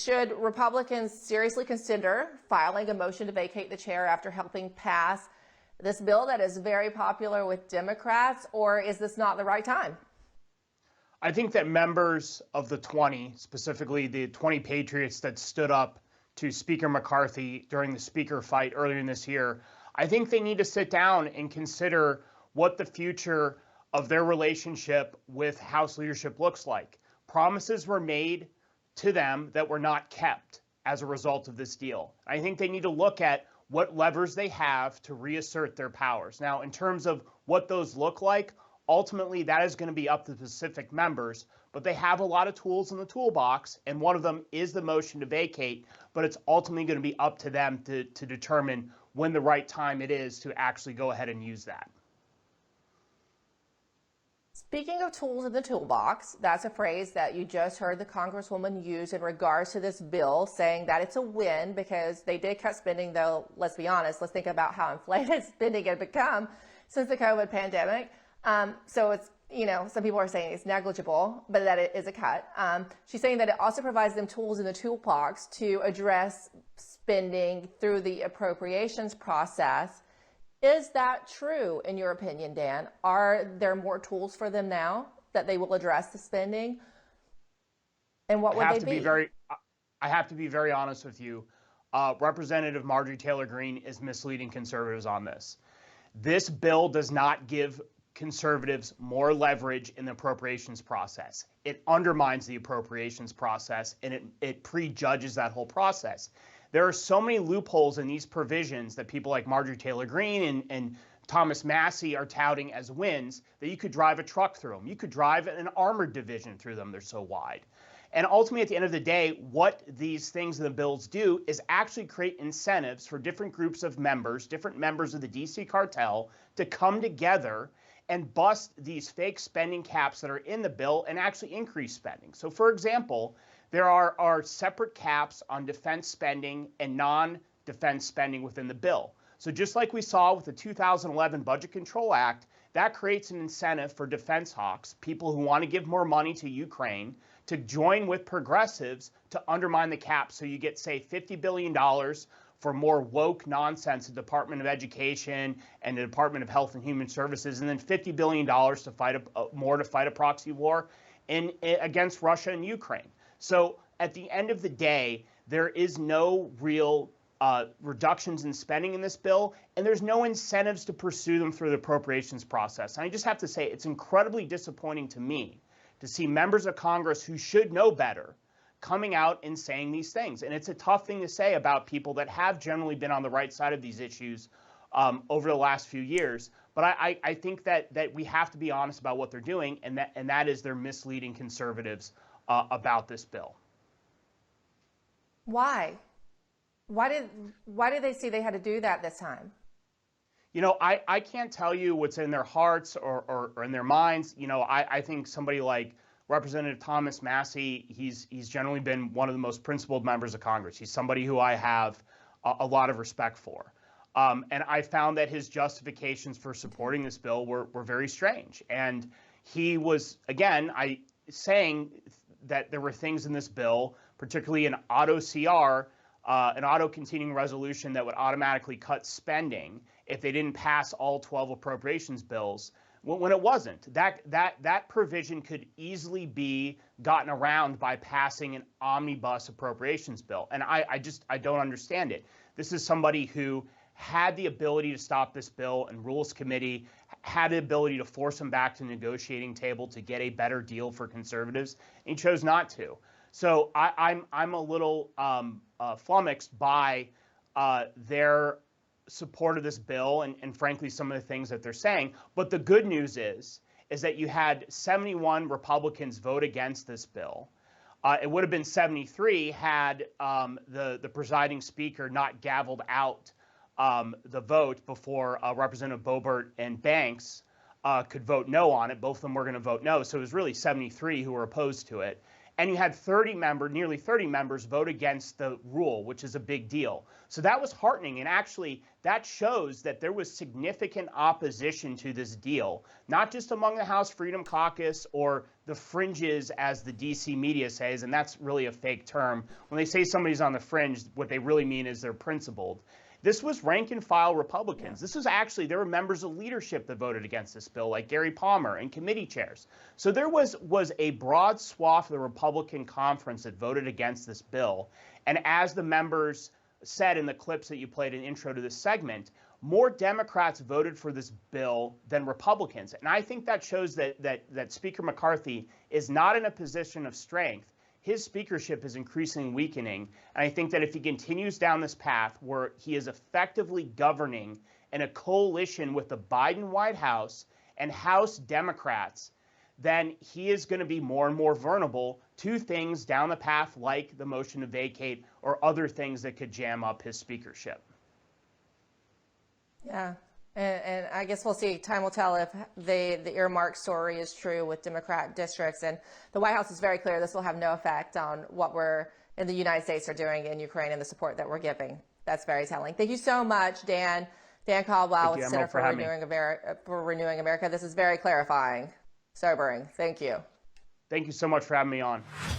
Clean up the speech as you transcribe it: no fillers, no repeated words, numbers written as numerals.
should Republicans seriously consider filing a motion to vacate the chair after helping pass this bill that is very popular with Democrats, or is this not the right time? I think that members of the 20, specifically the 20 patriots that stood up to Speaker McCarthy during the speaker fight earlier in this year, I think they need to sit down and consider what the future of their relationship with House leadership looks like. Promises were made to them that were not kept as a result of this deal. I think they need to look at what levers they have to reassert their powers. Now, in terms of what those look like, ultimately that is going to be up to specific members, but they have a lot of tools in the toolbox, and one of them is the motion to vacate, but it's ultimately going to be up to them to determine when the right time it is to actually go ahead and use that. Speaking of tools in the toolbox, that's a phrase that you just heard the Congresswoman use in regards to this bill, saying that it's a win because they did cut spending, though, let's be honest, let's think about how inflated spending had become since the COVID pandemic. So it's, some people are saying it's negligible, but that it is a cut. She's saying that it also provides them tools in the toolbox to address spending through the appropriations process. Is that true, in your opinion, Dan? Are there more tools for them now that they will address the spending? And what would they be? I have to be very honest with you. Representative Marjorie Taylor Greene is misleading conservatives on this. This bill does not give conservatives more leverage in the appropriations process. It undermines the appropriations process, and it prejudges that whole process. There are so many loopholes in these provisions that people like Marjorie Taylor Greene and Thomas Massie are touting as wins that you could drive a truck through them. You could drive an armored division through them. They're so wide. And ultimately, at the end of the day, what these things in the bills do is actually create incentives for different groups of members, different members of the DC cartel, to come together and bust these fake spending caps that are in the bill and actually increase spending. So, for example, there are separate caps on defense spending and non-defense spending within the bill. So just like we saw with the 2011 Budget Control Act, that creates an incentive for defense hawks, people who want to give more money to Ukraine, to join with progressives to undermine the cap. So you get, say, $50 billion for more woke nonsense at the Department of Education and the Department of Health and Human Services, and then $50 billion to fight a proxy war against Russia and Ukraine. So at the end of the day, there is no real reductions in spending in this bill, and there's no incentives to pursue them through the appropriations process. And I just have to say, it's incredibly disappointing to me to see members of Congress who should know better coming out and saying these things. And it's a tough thing to say about people that have generally been on the right side of these issues over the last few years. But I think that we have to be honest about what they're doing, and that is they're misleading conservatives about this bill. Why? Why did they see they had to do that this time? I can't tell you what's in their hearts or in their minds. I think somebody like Representative Thomas Massie, he's generally been one of the most principled members of Congress. He's somebody who I have a lot of respect for. And I found that his justifications for supporting this bill were very strange. And he was, again, saying that there were things in this bill, particularly an auto CR, an auto continuing resolution that would automatically cut spending if they didn't pass all 12 appropriations bills, when it wasn't. That provision could easily be gotten around by passing an omnibus appropriations bill. And I don't understand it. This is somebody who had the ability to stop this bill, and Rules Committee had the ability to force him back to the negotiating table to get a better deal for conservatives, and he chose not to. So I'm a little flummoxed by their support of this bill and frankly some of the things that they're saying. But the good news is that you had 71 Republicans vote against this bill. It would have been 73 had the presiding speaker not gavelled out the vote before Representative Boebert and Banks could vote no on it. Both of them were going to vote no. So it was really 73 who were opposed to it. And you had nearly 30 members vote against the rule, which is a big deal. So that was heartening. And actually, that shows that there was significant opposition to this deal, not just among the House Freedom Caucus or the fringes, as the DC media says, and that's really a fake term. When they say somebody's on the fringe, what they really mean is they're principled. This was rank and file Republicans. This was actually, there were members of leadership that voted against this bill, like Gary Palmer and committee chairs. So there was a broad swath of the Republican conference that voted against this bill. And as the members said in the clips that you played in intro to this segment, more Democrats voted for this bill than Republicans. And I think that shows that Speaker McCarthy is not in a position of strength. His speakership is increasingly weakening. And I think that if he continues down this path where he is effectively governing in a coalition with the Biden White House and House Democrats, then he is going to be more and more vulnerable to things down the path like the motion to vacate or other things that could jam up his speakership. Yeah. And I guess we'll see. Time will tell if the earmark story is true with Democrat districts. And the White House is very clear this will have no effect on what we're in the United States are doing in Ukraine and the support that we're giving. That's very telling. Thank you so much, Dan. Dan Caldwell with the Center for Renewing America. This is very clarifying, sobering. Thank you. Thank you so much for having me on.